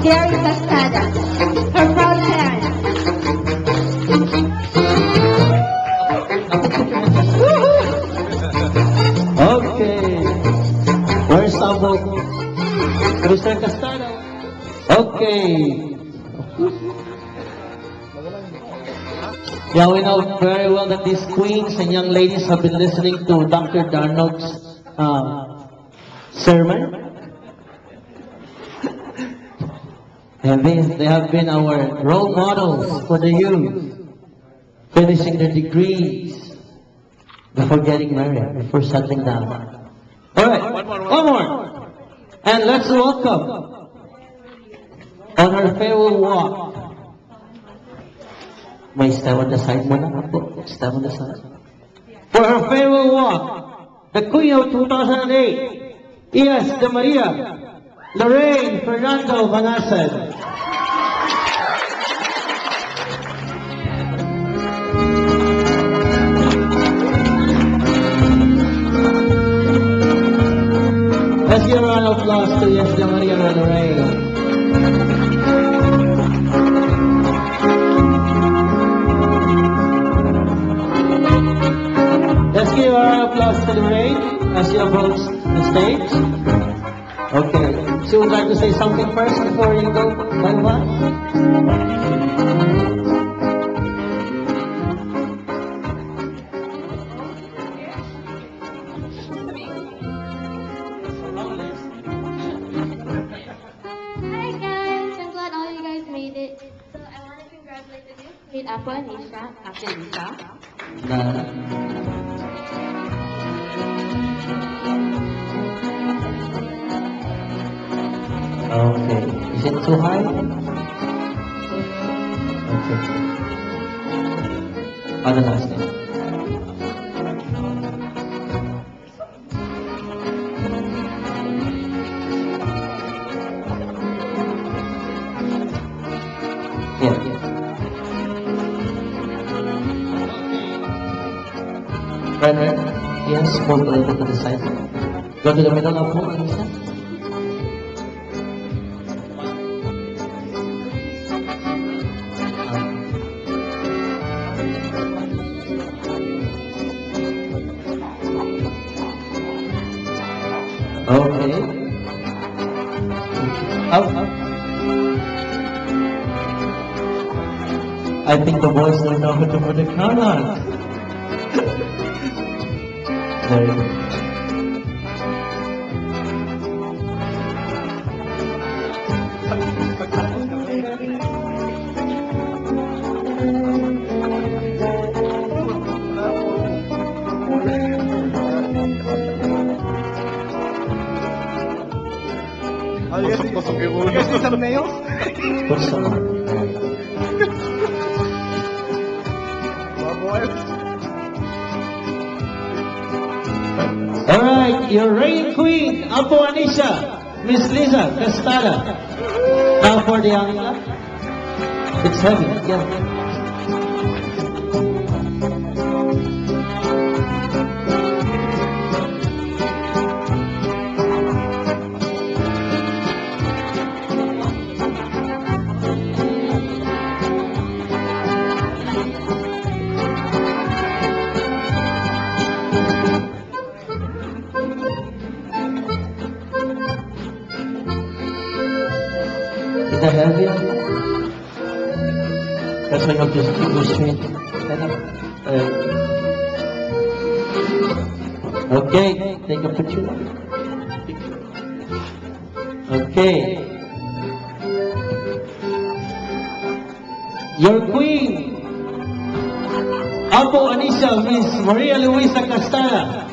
Gary Castada, her proud parents. Okay. Where's Sabo? Mr. Castada? Okay. Yeah, we know very well that these queens and young ladies have been listening to Dr. Darnold's sermon. And they have been our role models for the youth, finishing their degrees before getting married, before settling down. All right, one more. And let's welcome on her farewell walk. May step on the side muna po. Step on the side. For her farewell walk, the Queen of 2008, Iyas de Maria, Lorraine Fernando Banasan. Let's give a round of applause to Iyas de Maria and Lorraine. Let's give a round of applause to Lorraine as she approaches the stage. Okay. She would like to say something first before you go. Bye-bye. Hi guys, I'm glad all you guys made it. So I want to congratulate the new queen, Apo Anisha, after Lisa. Okay. Is it too high? Okay. Ano last name? Yeah. Right. Yes, move a little to the side. Go to the middle of the Anissa. Okay. Up. I think the boys don't know how to put the crown on. Very good. Pasok yung ulo. Gusto sa nails? Put some on. Alright, your reigning queen, Apo Anisha, Miss Lisa Castada. Now for the young. It's heavy, yeah. Is that heavy? That's why you have to keep your straight. Stand up. Okay, take a picture. Okay. Your queen, Apo Anisha, Miss Maria Luisa Castada.